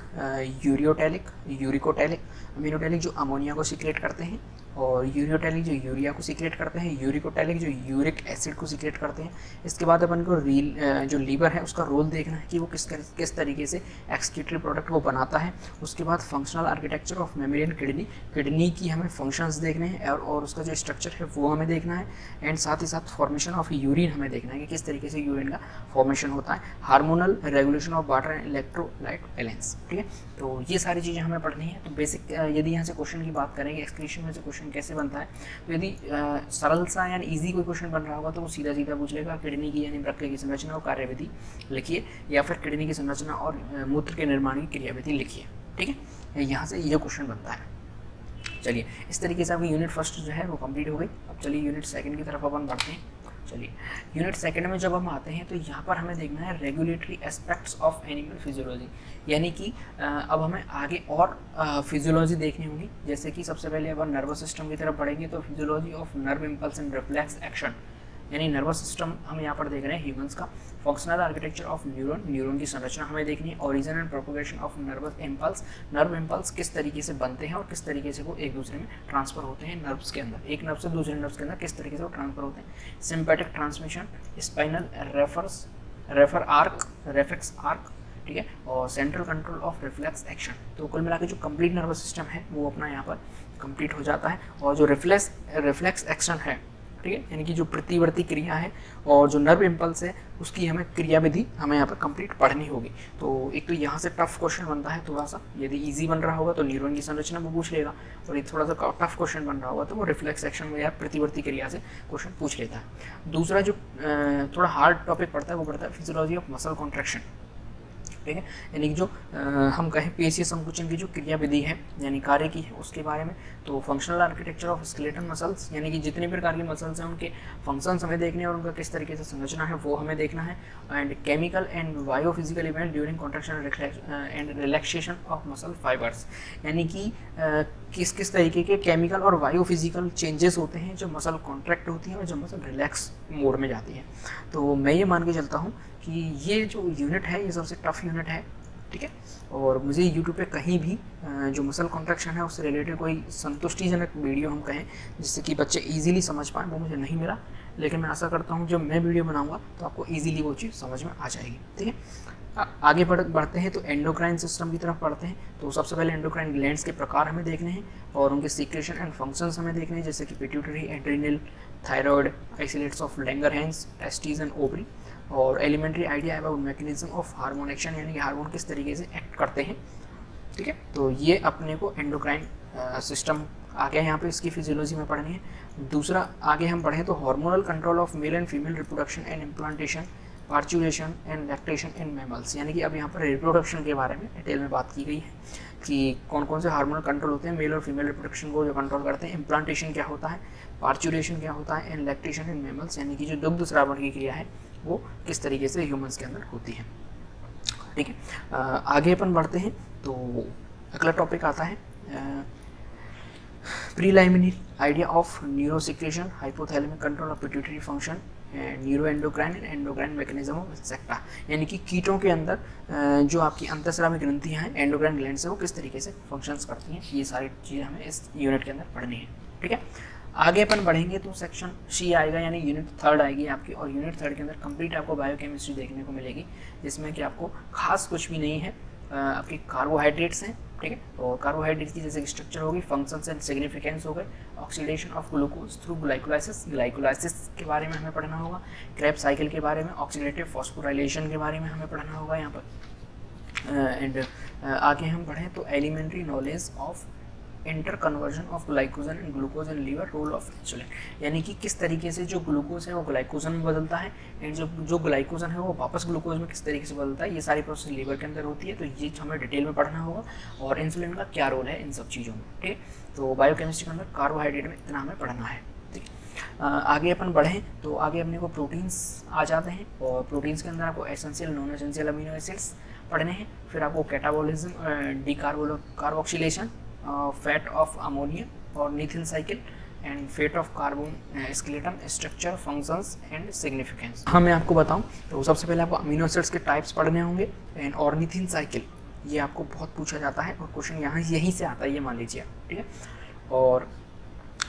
यूरियोटैलिक, यूरिकोटैलिक। अमीनोटैलिक जो अमोनिया को सिक्रेट करते हैं, और यूरियोटैलिक जो यूरिया को सीक्रेट करते हैं, यूरिकोटैलिक जो यूरिक एसिड को सीक्रेट करते हैं। इसके बाद अपन को जो लीवर है उसका रोल देखना है कि वो किस तरीके से एक्सक्रीटरी प्रोडक्ट को बनाता है। उसके बाद फंक्शनल आर्किटेक्चर ऑफ मेमोरियन किडनी की हमें फंक्शंस देखने हैं और उसका जो स्ट्रक्चर है वो हमें देखना है। एंड साथ ही साथ फॉर्मेशन ऑफ यूरिन हमें देखना है कि किस तरीके से यूरिन का फॉर्मेशन होता है। Hormonal regulation of water and electrolyte balance, ठीक है। तो ये सारी चीज़ें हमें पढ़नी है। तो बेसिक यदि यहाँ से क्वेश्चन की बात करेंगे एक्सक्रीशन में से क्वेश्चन कैसे बनता है, तो यदि सरल सा यानी ईजी कोई क्वेश्चन बन रहा होगा तो वो सीधा सीधा पूछ लेगा किडनी की यानी वृक्क की संरचना और कार्यविधि लिखिए, या फिर किडनी की संरचना और मूत्र के निर्माण की क्रियाविधि लिखिए, ठीक है। यहाँ से ये क्वेश्चन बनता है। चलिए, इस तरीके से आपकी यूनिट फर्स्ट जो है वो कंप्लीट हो गई। अब चलिए यूनिट सेकंड की तरफ अपन बढ़ते हैं। चलिए, यूनिट सेकंड में जब हम आते हैं तो यहाँ पर हमें देखना है regulatory aspects of animal physiology, यानी कि अब हमें आगे और फिजियोलॉजी देखनी होगी। जैसे कि सबसे पहले अपन नर्वस सिस्टम की तरफ बढ़ेंगे तो physiology of nerve impulse and reflex action, यानी नर्वस सिस्टम हम यहाँ पर देख रहे हैं ह्यूमंस का। फंक्शनल आर्किटेक्चर ऑफ न्यूरॉन की संरचना हमें देखनी है। Origin and propagation of nervous impulse, nerve impulse किस तरीके से बनते हैं और किस तरीके से वो एक दूसरे में ट्रांसफर होते हैं नर्व्स के अंदर, एक नर्व से दूसरे नर्व्स के अंदर किस तरीके से वो ट्रांसफर होते हैं। Sympathetic transmission, spinal reflex arc, reflex arc, ठीक है, और central control of reflex action. तो कुल मिला के जो कंप्लीट नर्वस सिस्टम है वो अपना यहाँ पर कंप्लीट हो जाता है। और जो रिफ्लेक्स एक्शन है, ठीक है, यानी कि जो प्रतिवर्ती क्रिया है और जो नर्व इम्पल्स है उसकी हमें क्रियाविधि हमें यहाँ पर कंप्लीट पढ़नी होगी। तो एक तो यहाँ से टफ क्वेश्चन बनता है थोड़ा सा, यदि इजी बन रहा होगा तो न्यूरॉन की संरचना वो पूछ लेगा, और ये थोड़ा सा टफ क्वेश्चन बन रहा होगा तो वो रिफ्लेक्स एक्शन में या प्रतिवर्ती क्रिया से क्वेश्चन पूछ लेता है। दूसरा जो थोड़ा हार्ड टॉपिक पड़ता है वो पड़ता है फिजियोलॉजी ऑफ मसल कॉन्ट्रैक्शन, ठीक है, यानी कि जो हम कहें पेशीय संकुचन की जो क्रियाविधि है यानी कार्य की है उसके बारे में। तो functional architecture of skeletal muscles, यानी कि जितने प्रकार के मसल्स हैं उनके फंक्शंस हमें देखने हैं और उनका किस तरीके से संरचना है वो हमें देखना है। And chemical and biophysical event during contraction and relaxation of muscle fibres, यानी कि किस तरीके के केमिकल और बायोफिजिकल चेंजेस होते हैं जो मसल कॉन्ट्रैक्ट होती हैं और जो मसल रिलैक्स मोड में जाती है। तो मैं ये मान के चलता हूँ कि ये जो यूनिट है ये सबसे टफ यूनिट है, ठीक है। और मुझे यूट्यूब पे कहीं भी जो मसल कॉन्ट्रैक्शन है उससे रिलेटेड कोई संतुष्टिजनक वीडियो हम कहें जिससे कि बच्चे इजीली समझ पाएँ वो मुझे नहीं मिला, लेकिन मैं आशा करता हूँ जब मैं वीडियो बनाऊँगा तो आपको इजीली वो चीज़ समझ में आ जाएगी, ठीक है। आगे बढ़ते हैं तो एंडोक्राइन सिस्टम की तरफ बढ़ते हैं। तो सबसे पहले एंडोक्राइन ग्लैंड्स के प्रकार हमें देखने हैं और उनके सीक्रेशन एंड फंक्शंस हमें देखने हैं, जैसे कि pituitary, adrenal, thyroid, islets of langerhans, testis and ovary. और elementary idea about mechanism of hormone action, यानी कि हार्मोन किस तरीके से एक्ट करते हैं, ठीक है। तो ये अपने को एंडोक्राइन सिस्टम आ गया यहाँ पे, इसकी फिजियोलॉजी में पढ़नी है। दूसरा आगे हम पढ़ें तो hormonal control of male and female reproduction and implantation, parturition and lactation in mammals, यानी कि अब यहाँ पर रिप्रोडक्शन के बारे में डिटेल में बात की गई है कि कौन कौन से हार्मोनल कंट्रोल होते हैं मेल और फीमेल रिप्रोडक्शन को जो कंट्रोल करते हैं, इम्प्लांटेशन क्या होता है, पार्चुरेशन क्या होता है, एंड लैक्टेशन इन मैमल्स, यानी कि जो दुग्ध स्रावन की क्रिया है वो किस तरीके से ह्यूमंस के अंदर होती है, ठीक है। आगे अपन बढ़ते हैं तो अगला टॉपिक आता है preliminary idea of neurosecretion, hypothalamic control of pituitary function, neuro endocrine and endocrine mechanism of insecta, यानी कि कीटों के अंदर जो आपकी अंतःस्रावी ग्रंथियां हैं एंडोक्राइन ग्लैंड से वो किस तरीके से फंक्शंस करती हैं, ये सारी चीज़ें हमें इस यूनिट के अंदर पढ़नी है, ठीक है। आगे अपन बढ़ेंगे तो सेक्शन सी आएगा, यानी यूनिट थर्ड आएगी आपकी, और यूनिट थर्ड के अंदर कंप्लीट आपको बायोकेमिस्ट्री देखने को मिलेगी, जिसमें कि आपको खास कुछ भी नहीं है, आपके कार्बोहाइड्रेट्स हैं, ठीक है। और कार्बोहाइड्रेट्स की जैसे स्ट्रक्चर होगी, फंक्शंस एंड सिग्निफिकेंस हो गए, oxidation of glucose through glycolysis के बारे में हमें पढ़ना होगा, क्रेब्स साइकिल के बारे में, ऑक्सीडेटिव फॉस्फोराइलेशन के बारे में हमें पढ़ना होगा यहाँ पर। एंड आगे हम पढ़ें तो elementary knowledge of interconversion of glycogen and glucose in liver, role of insulin, यानी कि किस तरीके से जो ग्लूकोज है वो ग्लाइकोजन में बदलता है एंड जो ग्लाइकोजन है वो वापस ग्लूकोज में किस तरीके से बदलता है, ये सारी प्रोसेस लीवर के अंदर होती है। तो ये हमें डिटेल में पढ़ना होगा, और इंसुलिन का क्या रोल है इन सब चीज़ों में, ठीक है। तो बायोकेमिस्ट्री के अंदर कार्बोहाइड्रेट में इतना हमें पढ़ना है, ठीक है। आगे अपन बढ़ें तो आगे अपने को प्रोटीन्स आ जाते हैं, और प्रोटीन्स के अंदर आपको essential non essential amino acids पढ़ने हैं, फिर आपको catabolism, decarboxylation, fate of ammonia और ornithine cycle, and fate of carbon skeleton, structure, functions and significance. हाँ, मैं आपको बताऊं तो सबसे पहले आपको अमीनो एसिड्स के टाइप्स पढ़ने होंगे, एंड ऑर्निथिन साइकिल ये आपको बहुत पूछा जाता है और क्वेश्चन यहाँ यहीं से आता है, ये मान लीजिए, ठीक है। और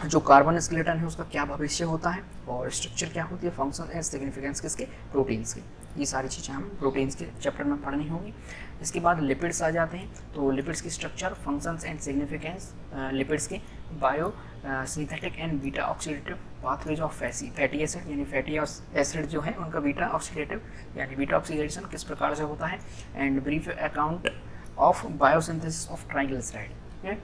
जो कार्बन स्केलेटन है उसका क्या भविष्य होता है, और स्ट्रक्चर क्या होती है, फंक्शन एंड सिग्निफिकेंस किसके, प्रोटीन्स के। ये सारी चीज़ें हमें प्रोटीन्स के चैप्टर में पढ़नी होंगी। इसके बाद लिपिड्स आ जाते हैं, तो लिपिड्स की structure, functions and significance, lipids के bio synthetic and beta oxidative pathways of fatty acid, यानी फैटी एसिड जो है उनका बीटा ऑक्सीडेटिव यानी बीटा ऑक्सीडेशन किस प्रकार से होता है, and brief account of biosynthesis of triglyceride.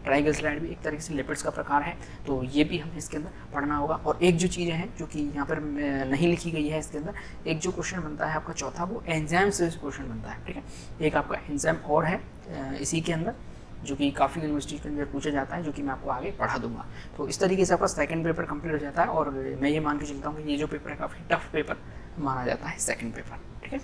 Triglyceride भी एक तरीके से लिपिड्स का प्रकार है, तो ये भी हमें इसके अंदर पढ़ना होगा। और एक जो चीज़ें हैं जो कि यहाँ पर नहीं लिखी गई है इसके अंदर, एक जो क्वेश्चन बनता है आपका चौथा, वो एंजाइम से क्वेश्चन बनता है, ठीक है। एक आपका एंजाइम और है इसी के अंदर, जो कि काफ़ी यूनिवर्सिटी के अंदर पूछा जाता है, जो कि मैं आपको आगे पढ़ा दूंगा। तो इस तरीके से आपका सेकंड पेपर कंप्लीट हो जाता है, और मैं ये मान के चलता हूँ कि ये जो पेपर है काफ़ी टफ पेपर माना जाता है सेकंड पेपर, ठीक है,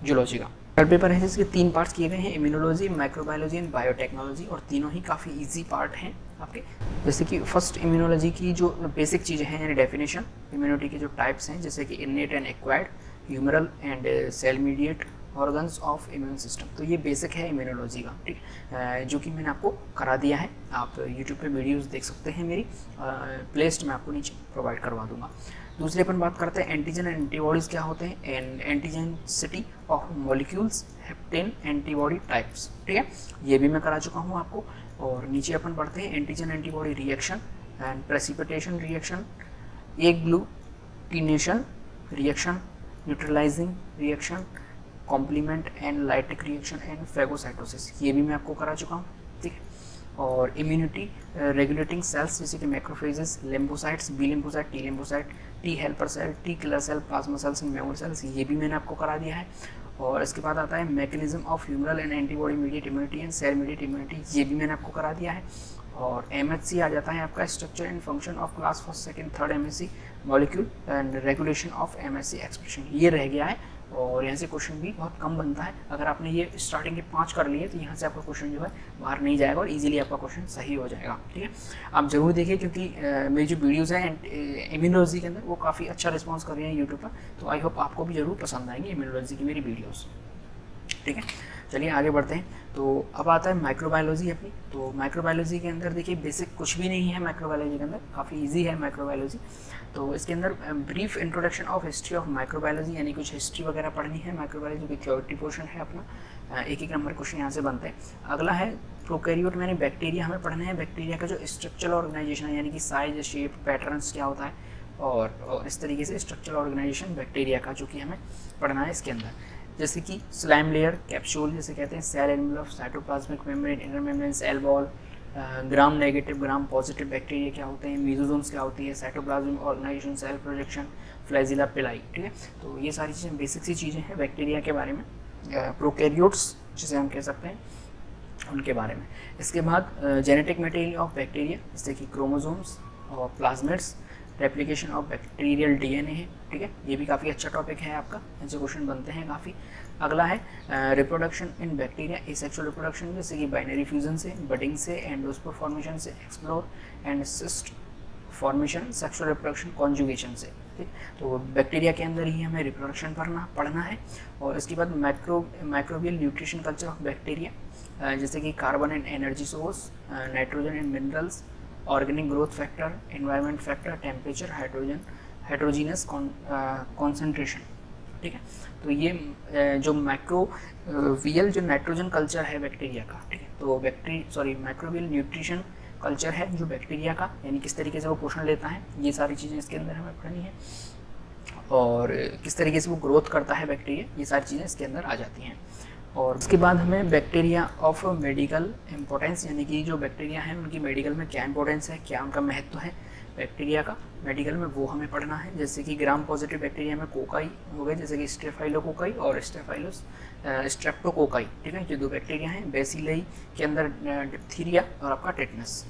जूलॉजी का। थर्ड पेपर है जिसके 3 पार्ट्स किए गए हैं, इम्यूनोलॉजी, माइक्रोबायोलॉजी एंड बायोटेक्नोलॉजी, और तीनों ही काफ़ी इजी पार्ट हैं आपके। जैसे कि फर्स्ट इम्यूनोलॉजी की जो बेसिक चीज़ें हैं, यानी डेफिनेशन, इम्यूनिटी के जो टाइप्स हैं, जैसे कि innate and acquired, humoral and cell mediate organs of immune system. तो ये बेसिक है इम्यूनोलॉजी का, ठीक, जो कि मैंने आपको करा दिया है। आप यूट्यूब पे वीडियोस देख सकते हैं मेरी, प्लेलिस्ट मैं आपको नीचे प्रोवाइड करवा दूंगा। दूसरे अपन बात करते हैं एंटीजन एंड एंटीबॉडीज़ क्या होते हैं, and antigenicity of molecules, hapten antibody types, ठीक है, ये भी मैं करा चुका हूँ आपको। और नीचे अपन पढ़ते हैं antigen antibody reaction and precipitation reaction, agglutination reaction, neutralising reaction, complement and lytic reaction and phagocytosis, ये भी मैं आपको करा चुका हूँ, ठीक है। और इम्यूनिटी रेगुलेटिंग सेल्स, जैसे कि macrophages, lymphocytes, B lymphocyte, T lymphocyte, T helper cell, T killer cell, plasma cells and memory cells, ये भी मैंने आपको करा दिया है। और इसके बाद आता है mechanism of humoral and antibody mediate immunity and cell mediate immunity, ये भी मैंने आपको करा दिया है। और MHC आ जाता है आपका, structure and function of class first second third MSc molecule and regulation of MSc expression, ये रह गया है। और यहाँ से क्वेश्चन भी बहुत कम बनता है। अगर आपने ये स्टार्टिंग के 5 कर लिए तो यहाँ से आपका क्वेश्चन जो है बाहर नहीं जाएगा और इजीली आपका क्वेश्चन सही हो जाएगा, ठीक है। आप जरूर देखिए, क्योंकि मेरी जो वीडियोस हैं इम्यूनोलॉजी के अंदर वो काफ़ी अच्छा रिस्पॉन्स कर रही हैं यूट्यूब पर, तो आई होप आपको भी जरूर पसंद आएंगी इम्यूनोलॉजी की मेरी वीडियोज़, ठीक है। चलिए आगे बढ़ते हैं। तो अब आता है माइक्रोबायोलॉजी अपनी। तो माइक्रोबायोलॉजी के अंदर देखिए बेसिक कुछ भी नहीं है माइक्रोबायोलॉजी के अंदर, काफ़ी इजी है माइक्रोबायोलॉजी। तो इसके अंदर brief introduction of history of microbiology, यानी कुछ हिस्ट्री वगैरह पढ़नी है माइक्रोबायोलॉजी, जो कि क्योरिटी पोर्शन है अपना। एक एक नंबर क्वेश्चन यहाँ से बनते हैं। अगला है प्रोकैरियोट, यानी बैक्टीरिया हमें पढ़ना है। बैक्टीरिया का जो स्ट्रक्चरल ऑर्गेनाइजेशन है, यानी कि साइज, शेप, पैटर्न्स क्या होता है, और इस तरीके से स्ट्रक्चरल ऑर्गेनाइजेशन बैक्टीरिया का जो कि हमें पढ़ना है इसके अंदर। जैसे कि स्लाइम लेयर, कैप्सूल जैसे कहते हैं, cell envelope, cytoplasmic membrane, inner membrane, cell wall, gram negative gram positive bacteria क्या होते हैं, मेसोसोम्स क्या होती है, cytoplasm organisation, cell projection, flagella pili, ठीक है। तो ये सारी चीज़ें बेसिक सी चीज़ें हैं बैक्टीरिया के बारे में, प्रोकैरियोट्स जिसे हम कह सकते हैं उनके बारे में। इसके बाद जेनेटिक मटेरियल ऑफ बैक्टीरिया, जैसे कि क्रोमोसोम्स और plasmids, replication of bacterial DNA है, ठीक है। ये भी काफ़ी अच्छा टॉपिक है आपका, ऐसे क्वेश्चन बनते हैं काफ़ी। अगला है reproduction in bacteria, asexual reproduction, जैसे कि बाइनरी फ्यूजन से, बडिंग से, एंडोस्पोर फॉर्मेशन से, explore and cyst formation, sexual reproduction, conjugation से, ठीक। तो बैक्टीरिया के अंदर ही हमें रिप्रोडक्शन पढ़ना है। और इसके बाद microbial nutrition culture of bacteria, जैसे कि carbon and energy source, nitrogen and minerals, organic growth factor, environment factor, temperature, hydrogenous concentration, ठीक है। तो ये जो माइक्रोवियल जो नाइट्रोजन कल्चर है बैक्टीरिया का, ठीक है। तो माइक्रोवियल न्यूट्रिशन कल्चर है जो बैक्टीरिया का, यानी किस तरीके से वो पोषण लेता है, ये सारी चीज़ें इसके अंदर हमें पढ़नी है। और किस तरीके से वो ग्रोथ करता है बैक्टीरिया, ये सारी चीज़ें इसके अंदर आ जाती हैं। और उसके बाद हमें बैक्टीरिया ऑफ मेडिकल इम्पोर्टेंस, यानी कि जो बैक्टीरिया हैं उनकी मेडिकल में क्या इंपॉर्टेंस है, क्या उनका महत्व है बैक्टीरिया का मेडिकल में, वो हमें पढ़ना है। जैसे कि ग्राम पॉजिटिव बैक्टीरिया में कोकाई हो गए, जैसे कि स्टेफाइलोकोकाई और स्ट्रेप्टोकोकाई, ठीक है। जो 2 बैक्टीरिया हैं, बेसिलई के अंदर डिप्थीरिया और आपका टेटनस,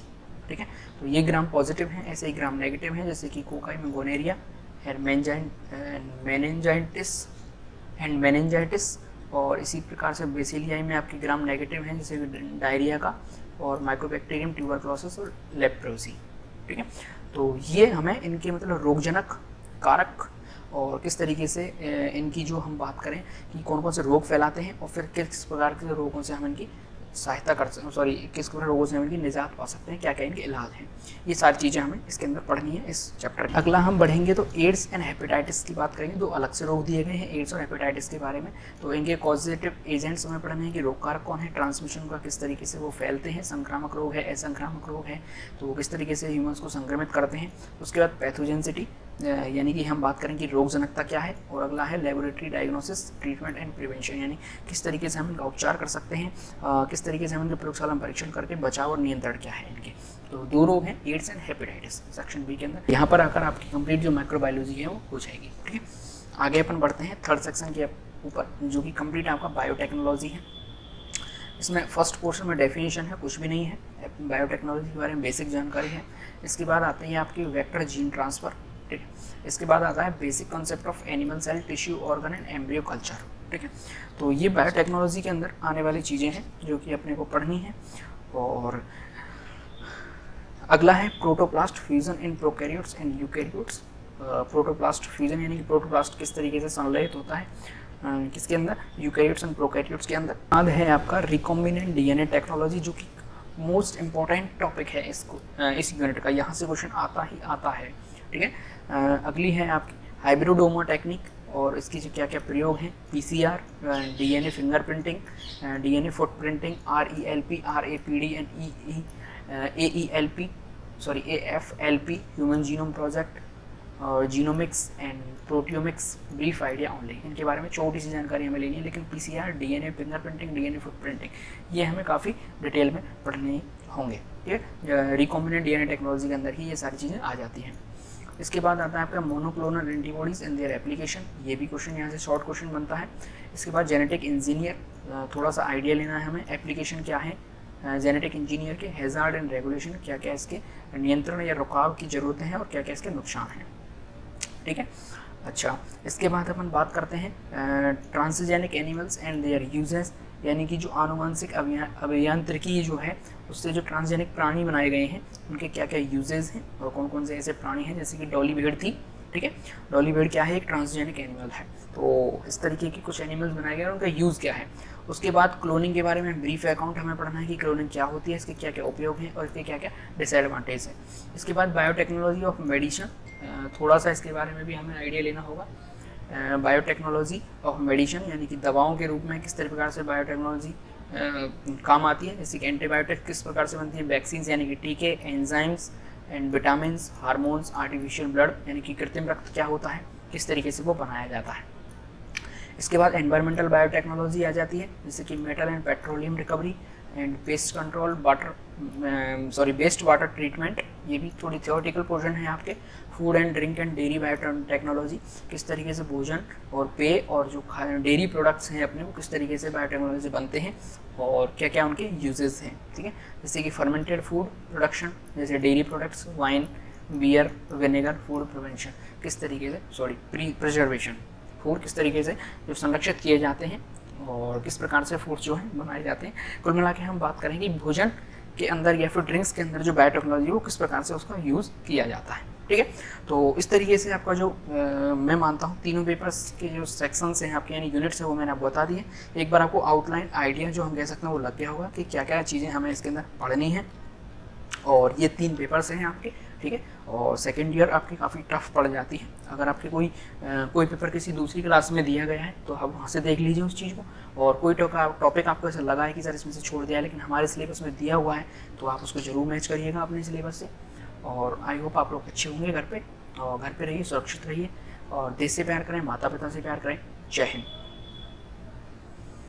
ठीक है। तो ये ग्राम पॉजिटिव हैं। ऐसे ही ग्राम नेगेटिव हैं, जैसे कि कोकाई में गोनेरिया एंड मेनिंजाइटिस, और इसी प्रकार से बेसिलियाई में आपकी ग्राम नेगेटिव हैं, जैसे डायरिया का, और माइकोबैक्टीरियम, ट्यूबरक्लोसिस और लेप्रोसी, ठीक है। तो ये हमें इनके मतलब रोगजनक कारक और किस तरीके से इनकी जो हम बात करें कि कौन कौन से रोग फैलाते हैं और फिर किस प्रकार के रोगों से हम इनकी सहायता कर सॉरी किस रोगों से हम इनकी निजात पा सकते हैं, क्या क्या इनके इलाज हैं, ये सारी चीज़ें हमें इसके अंदर पढ़नी है इस चैप्टर में। अगला हम बढ़ेंगे तो एड्स एंड हेपेटाइटिस की बात करेंगे। दो अलग से रोग दिए गए हैं एड्स और हेपेटाइटिस के बारे में। तो इनके कॉजेटिव एजेंट्स हमें पढ़ने हैं कि रोग कारक कौन है, ट्रांसमिशन का किस तरीके से वो फैलते हैं, संक्रामक रोग है, असंक्रामक रोग है तो वो किस तरीके से ह्यूमन्स को संक्रमित करते हैं। उसके बाद पैथोजेंसिटी यानी कि हम बात करें कि रोगजनकता क्या है, और अगला है laboratory diagnosis, treatment and prevention, यानी किस तरीके से हम इनका उपचार कर सकते हैं, किस तरीके से हम इनके प्रयोगशाला में परीक्षण करके बचाव और नियंत्रण क्या है इनके। तो दो रोग हैं AIDS and hepatitis section B के अंदर। यहाँ पर आकर आपकी कंप्लीट जो माइक्रोबायोलॉजी है वो हो जाएगी। ठीक है, आगे अपन बढ़ते हैं थर्ड सेक्शन के ऊपर जो कि कंप्लीट आपका बायोटेक्नोलॉजी है। इसमें फर्स्ट पोर्शन में डेफिनेशन है, कुछ भी नहीं है, बायोटेक्नोलॉजी के बारे में बेसिक जानकारी है। इसके बाद आते हैं आपकी वेक्टर जीन ट्रांसफ़र। ठीक है, इसके बाद आता है basic concept of animal cell, tissue, organ and embryo culture. ठीक है, तो ये बायोटेक्नोलॉजी के अंदर आने वाली चीज़ें हैं जो कि अपने को पढ़नी है। और अगला है protoplast fusion in prokaryotes and eukaryotes. Protoplast fusion यानी कि प्रोटोप्लास्ट किस तरीके से संलयित होता है किसके अंदर, यूकैरियोट्स एंड प्रोकैरियोट्स के अंदर। बाद है आपका रिकॉम्बिनेंट डीएनए टेक्नोलॉजी जो कि मोस्ट इंपॉर्टेंट टॉपिक है इसको इस यूनिट का, यहाँ से क्वेश्चन आता ही आता है। ठीक है, अगली है आपकी हाइब्रिडोमा टेक्निक और इसकी जो क्या क्या प्रयोग हैं, PCR, DNA fingerprinting, DNA footprinting, RFLP, RAPD and AELP sorry AFLP, human genome project और genomics and proteomics, brief idea only. इनके बारे में छोटी सी जानकारी हमें लेनी है, लेकिन PCR, DNA fingerprinting, DNA footprinting ये हमें काफ़ी डिटेल में पढ़ने होंगे। ठीक है, रिकॉम्बिनेंट डीएनए टेक्नोलॉजी के अंदर ही ये सारी चीज़ें आ जाती हैं। इसके बाद आता है आपका monoclonal antibodies and their application, ये भी क्वेश्चन यहाँ से शॉर्ट क्वेश्चन बनता है। इसके बाद जेनेटिक इंजीनियर, थोड़ा सा आइडिया लेना है हमें, एप्लीकेशन क्या है जेनेटिक इंजीनियर के, हैजार्ड एंड रेगुलेशन, क्या क्या इसके नियंत्रण या रुकाव की ज़रूरतें हैं और क्या क्या इसके नुकसान हैं। ठीक है, अच्छा इसके बाद अपन बात करते हैं transgenic animals and there uses, यानी कि जो आनुवंशिक अभियांत्रिकी जो है उससे जो ट्रांसजेनिक प्राणी बनाए गए हैं उनके क्या क्या यूजेस हैं और कौन कौन से ऐसे प्राणी हैं, जैसे कि डॉली भेड़ थी। ठीक है, डॉली भेड़ क्या है, एक ट्रांसजेनिक एनिमल है। तो इस तरीके के कुछ एनिमल्स बनाए गए और उनका यूज़ क्या है। उसके बाद क्लोनिंग के बारे में ब्रीफ अकाउंट हमें पढ़ना है कि क्लोनिंग क्या होती है, इसके क्या क्या उपयोग हैं और इसके क्या क्या डिसएडवांटेज है। इसके बाद बायोटेक्नोलॉजी ऑफ मेडिसिन, थोड़ा सा इसके बारे में भी हमें आइडिया लेना होगा। बायोटेक्नोलॉजी ऑफ मेडिसिन यानी कि दवाओं के रूप में किस तरह प्रकार से बायोटेक्नोलॉजी काम आती है, जैसे कि एंटीबायोटिक किस प्रकार से बनती है, वैक्सीन यानी कि टीके, enzymes and vitamin, hormones, artificial blood यानी कि कृत्रिम रक्त क्या होता है, किस तरीके से वो बनाया जाता है। इसके बाद एनवायरमेंटल बायोटेक्नोलॉजी आ जाती है, जैसे कि metal and petroleum recovery and pest control, waste water treatment, ये भी थोड़ी थियोरेटिकल पोर्शन है आपके। Food and drink and dairy biotechnology, किस तरीके से भोजन और पेय और जो डेयरी प्रोडक्ट्स हैं अपने वो किस तरीके से बायोटेक्नोलॉजी से बनते हैं और क्या क्या उनके यूजेस हैं। ठीक है, जैसे कि फर्मेंटेड फूड प्रोडक्शन, जैसे dairy products, wine, beer, vinegar, food prevention, किस तरीके से प्रिजर्वेशन, फूड किस तरीके से जो संरक्षित किए जाते हैं और किस प्रकार से फूड्स जो हैं बनाए जाते हैं। कुल मिला के हम बात करेंगे भोजन के अंदर या फिर ड्रिंक्स के अंदर जो बायोटेक्नोलॉजी वो किस प्रकार से उसका यूज़ किया जाता है। ठीक है, तो इस तरीके से आपका जो मैं मानता हूँ तीनों पेपर्स के जो सेक्शंस हैं आपके यानी यूनिट्स हैं वो मैंने आपको बता दिए। एक बार आपको आउटलाइन आइडिया जो हम कह सकते हैं वो लग गया होगा कि क्या क्या चीज़ें हमें इसके अंदर पढ़नी है। और ये 3 पेपर्स हैं आपके। ठीक है, और सेकेंड ईयर आपकी काफ़ी टफ पड़ जाती है। अगर आपके कोई पेपर किसी दूसरी क्लास में दिया गया है तो आप वहाँ से देख लीजिए उस चीज़ को, और कोई टॉपिक आपको ऐसा लगा है कि सर इसमें से छोड़ दिया है लेकिन हमारे सिलेबस में दिया हुआ है तो आप उसको जरूर मैच करिएगा अपने सिलेबस से। और आई होप आप लोग अच्छे होंगे घर पे, और घर पे रहिए, सुरक्षित रहिए और देश से प्यार करें, माता पिता से प्यार करें। जय हिंद।